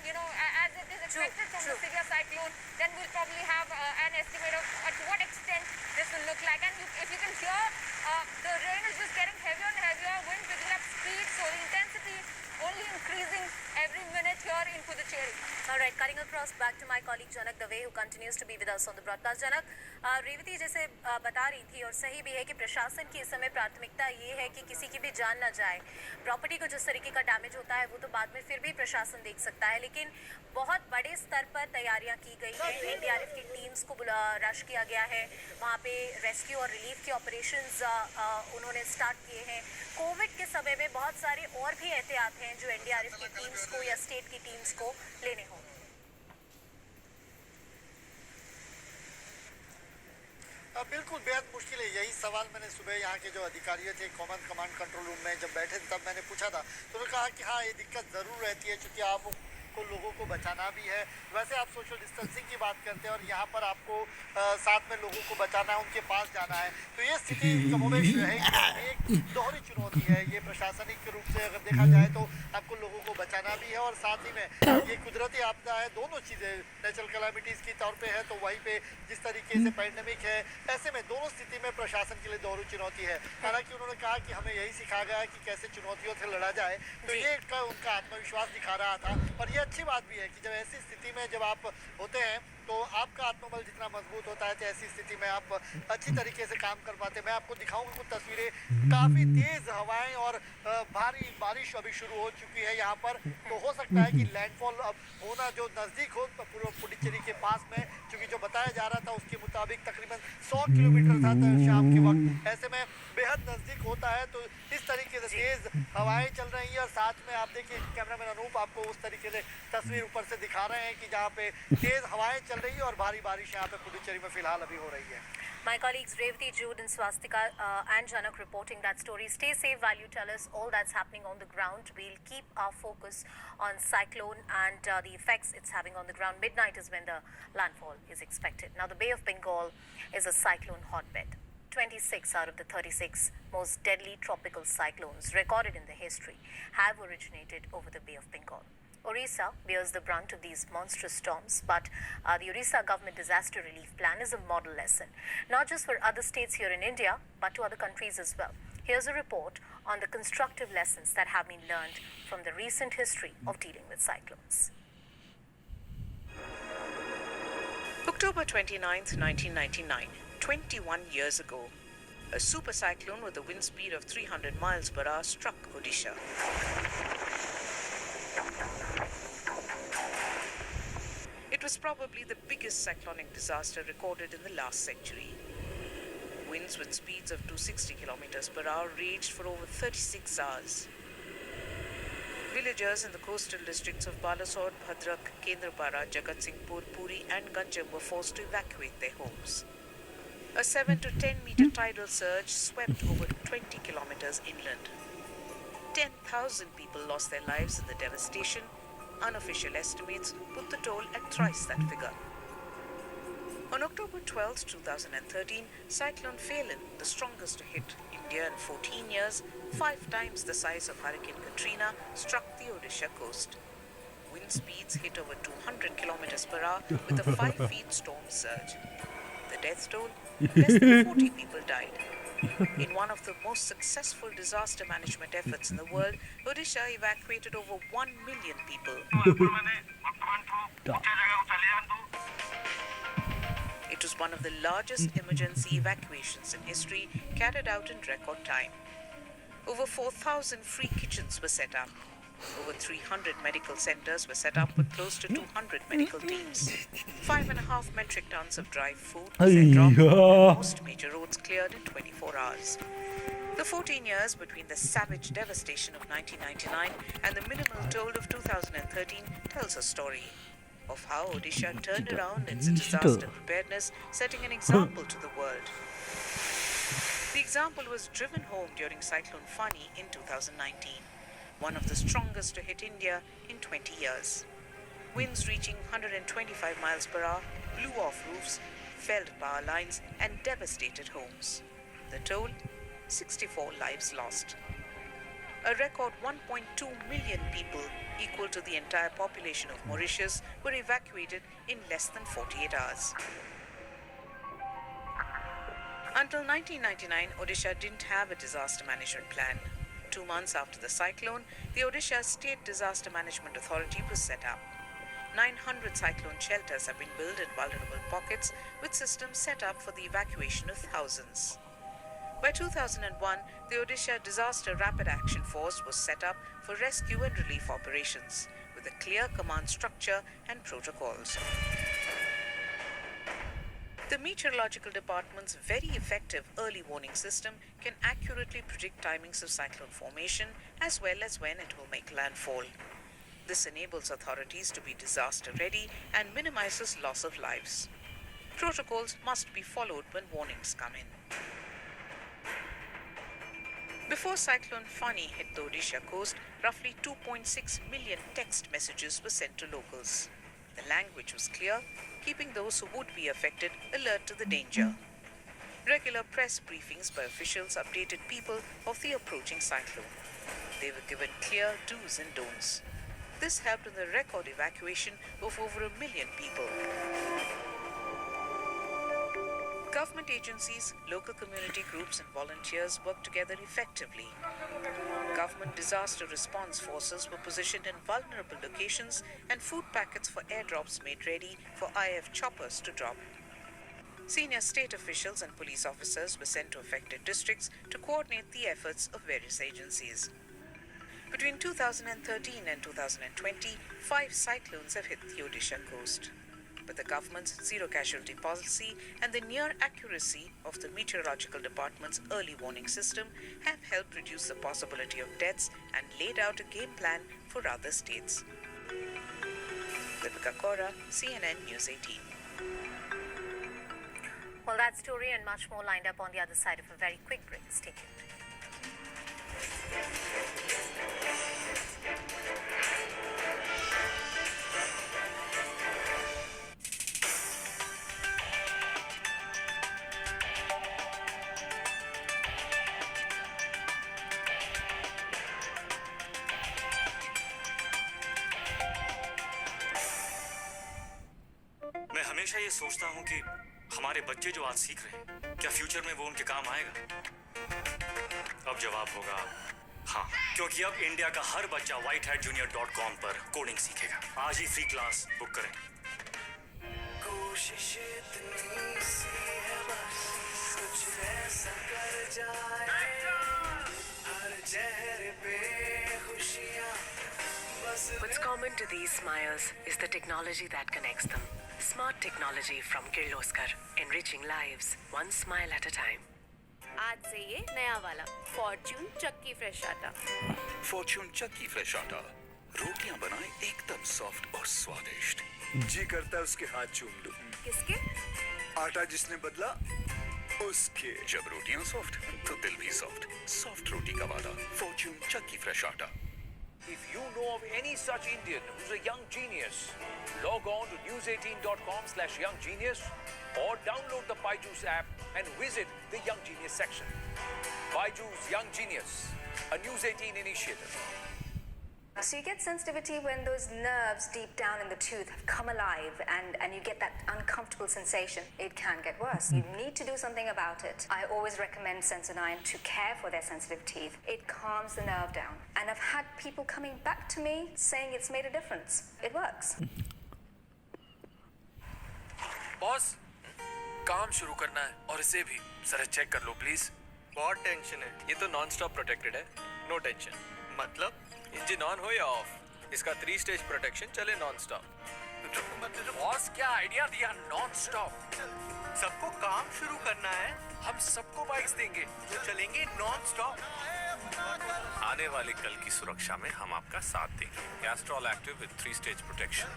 as it is expected from the severe cyclone, then we'll probably have an estimate of to what extent this will look like. And if you can hear, the rain is just getting heavier and heavier, wind picking up speed, so the intensity only increasing every minute here in Puducherry. All right, cutting across back to my colleague Janak Dave, who continues to be with us on the broadcast. Janak, Revati जैसे बता रही थी और सही भी है कि प्रशासन की इस समय प्राथमिकता ये है कि किसी की भी जान ना जाए। प्रॉपर्टी को जिस तरीके का डैमेज होता है वो तो बाद में फिर भी प्रशासन देख सकता है, लेकिन बहुत बड़े स्तर पर तैयारियां की गई हैं। एनडीआरएफ की टीम्स को रश किया गया है, वहाँ पे रेस्क्यू और रिलीफ के ऑपरेशंस उन्होंने स्टार्ट किए हैं। कोविड के समय में बहुत सारे और भी एहतियात हैं जो एनडीआरएफ की टीम्स को या स्टेट की टीम्स को लेने होंगे। बिल्कुल बेहद मुश्किल है। यही सवाल मैंने सुबह यहाँ के जो अधिकारी थे कॉमन कमांड कंट्रोल रूम में जब बैठे तब मैंने पूछा था, तो उन्होंने कहा कि हाँ ये दिक्कत ज़रूर रहती है क्योंकि आपको लोगों को बचाना भी है। वैसे आप सोशल डिस्टेंसिंग की बात करते हैं और यहाँ पर आपको साथ में लोगों को बचाना है, उनके पास जाना है, तो ये स्थिति कमोबेश रहेगी। एक दोहरी चुनौती है ये प्रशासनिक रूप से अगर देखा जाए तो आपको लोगों को बचाना भी है और साथ ही में ये कुदरती आपदा है। दोनों चीज़ें नेचुरल कैलामिटीज़ की तौर पे है तो वहीं पे जिस तरीके से पैंडेमिक है, ऐसे में दोनों स्थिति में प्रशासन के लिए दोहरी चुनौती है। हालांकि उन्होंने कहा कि हमें यही सिखाया गया है कि कैसे चुनौतियों से लड़ा जाए, तो ये उनका आत्मविश्वास दिखा रहा था। और ये अच्छी बात भी है कि जब ऐसी स्थिति में जब आप होते हैं तो आपका आत्मबल जितना मजबूत होता है तो ऐसी स्थिति में आप अच्छी तरीके से काम कर पाते हैं। मैं आपको दिखाऊंगा कुछ तस्वीरें। काफ़ी तेज़ हवाएं और भारी बारिश अभी शुरू हो चुकी है यहाँ पर, तो हो सकता है कि लैंडफॉल अब होना जो नज़दीक हो पूर्व पुडुचेरी के पास में, क्योंकि जो बताया जा रहा था उसके मुताबिक तकरीबन 100 किलोमीटर था शाम के वक्त, ऐसे में बेहद नज़दीक होता है। तो इस तरीके से तेज़ हवाएं चल रही हैं और साथ में आप देखिए कैमरामैन अनूप आपको उस तरीके से तस्वीर ऊपर से दिखा रहे हैं कि जहाँ पे तेज़ हवाएं चल रही है और भारी बारिश यहाँ पे पुडुचेरी में फिलहाल अभी हो रही है। My colleagues Revati, Jude and Swastika and Janak reporting that story. Stay safe while you tell us all that's happening on the ground. We'll keep our focus on cyclone and the effects it's having on the ground. Midnight is when the landfall is expected. Now the Bay of Bengal is a cyclone hotbed. 26 out of the 36 most deadly tropical cyclones recorded in the history have originated over the Bay of Bengal. Orissa bears the brunt of these monstrous storms, but the Orissa government disaster relief plan is a model lesson, not just for other states here in India, but to other countries as well. Here's a report on the constructive lessons that have been learned from the recent history of dealing with cyclones. October 29th, 1999, 21 years ago, a super cyclone with a wind speed of 300 miles per hour struck Odisha. It was probably the biggest cyclonic disaster recorded in the last century. Winds with speeds of 260 kilometers per hour raged for over 36 hours. Villagers in the coastal districts of Balasore, Bhadrak, Kendrapara, Jagatsinghpur, Puri and Ganjam were forced to evacuate their homes. A 7 to 10 meter tidal surge swept over 20 kilometers inland. 10,000 people lost their lives in the devastation. Unofficial estimates put the toll at thrice that figure. On October 12, 2013, Cyclone Phelan, the strongest to hit India in 14 years, 5 times the size of Hurricane Katrina, struck the Odisha coast. Wind speeds hit over 200 kilometers per hour with a 5 feet storm surge. The death toll, less than 40 people died. In one of the most successful disaster management efforts in the world, Odisha evacuated over 1 million people. It was one of the largest emergency evacuations in history, carried out in record time. Over 4,000 free kitchens were set up. Over 300 medical centers were set up with close to 200 medical teams. 5.5 metric tons of dry food were sent off, and most major roads cleared in 24 hours. The 14 years between the savage devastation of 1999 and the minimal toll of 2013 tells a story of how Odisha turned around its disaster preparedness, setting an example to the world. The example was driven home during Cyclone Fani in 2019. One of the strongest to hit India in 20 years. Winds reaching 125 miles per hour blew off roofs, felled power lines and devastated homes. The toll, 64 lives lost. A record 1.2 million people, equal to the entire population of Mauritius, were evacuated in less than 48 hours. Until 1999, Odisha didn't have a disaster management plan. 2 months after the cyclone, the Odisha State Disaster Management Authority was set up. 900 cyclone shelters have been built in vulnerable pockets, with systems set up for the evacuation of thousands. By 2001, the Odisha Disaster Rapid Action Force was set up for rescue and relief operations, with a clear command structure and protocols. The Meteorological Department's very effective early warning system can accurately predict timings of cyclone formation as well as when it will make landfall. This enables authorities to be disaster ready and minimizes loss of lives. Protocols must be followed when warnings come in. Before Cyclone Fani hit the Odisha coast, roughly 2.6 million text messages were sent to locals. The language was clear, keeping those who would be affected alert to the danger. Regular press briefings by officials updated people of the approaching cyclone. They were given clear do's and don'ts. This helped in the record evacuation of over 1 million people. Government agencies, local community groups and volunteers worked together effectively. Government disaster response forces were positioned in vulnerable locations and food packets for airdrops made ready for IF choppers to drop. Senior state officials and police officers were sent to affected districts to coordinate the efforts of various agencies. Between 2013 and 2020, 5 cyclones have hit the Odisha coast. But the government's zero casualty policy and the near accuracy of the Meteorological Department's early warning system have helped reduce the possibility of deaths and laid out a game plan for other states. Deepika Kora, CNN News 18. Well, that story and much more lined up on the other side of a very quick break. Stay tuned. मैं हमेशा ये सोचता हूँ कि हमारे बच्चे जो आज सीख रहे हैं, क्या फ्यूचर में वो उनके काम आएगा? अब जवाब होगा हाँ, क्योंकि अब इंडिया का हर बच्चा whitehatjunior.com पर कोडिंग सीखेगा। आज ही फ्री क्लास बुक करें। कोशिश इतनी सी है बस, कुछ ऐसा कर जाए, हर चेहरे पे खुशियाँ। What's common to these smiles is the technology that connects them. Smart technology from Kirloskar, enriching lives, one smile at a time. आज से ये नया वाला फॉर्च्यून चक्की फ्रेश आटा। फॉर्च्यून चक्की फ्रेश आटा रोटियां बनाए एकदम सॉफ्ट और स्वादिष्ट। जी करता है उसके हाथ चूम लूं। किसके? आटा जिसने बदला उसके। जब रोटियां सॉफ्ट तो दिल भी सॉफ्ट। सॉफ्ट रोटी का वादा फॉर्च्यून चक्की फ्रेश आटा। If you know of any such Indian who's a young genius, log on to news18.com/younggenius or download the Byju's app and visit the Young Genius section. Byju's Young Genius, a News 18 initiative. So you get sensitivity when those nerves deep down in the tooth have come alive and you get that uncomfortable sensation. It can get worse. You need to do something about it. I always recommend Sensodyne to care for their sensitive teeth. It calms the nerve down. And I've had people coming back to me saying it's made a difference. It works. Boss, काम शुरू करना है और इसे भी जरा check कर लो please. बहुत टेंशन है। ये तो नॉन स्टॉप प्रोटेक्टेड है, नो टेंशन। मतलब इंजन ऑन हो या ऑफ, इसका 3 स्टेज प्रोटेक्शन चले नॉन स्टॉप। बॉस क्या आइडिया दिया, नॉन स्टॉप। सबको काम शुरू करना है, हम सबको बाइक्स देंगे तो चलेंगे नॉन स्टॉप। आने वाले कल की सुरक्षा में हम आपका साथ देंगे। Castrol active with 3 stage protection.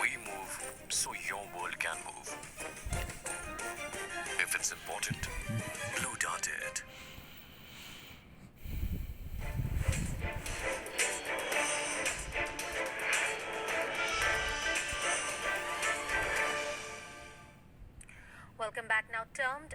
We move so your world can move. If it's important, Blue Dart it. Now, termed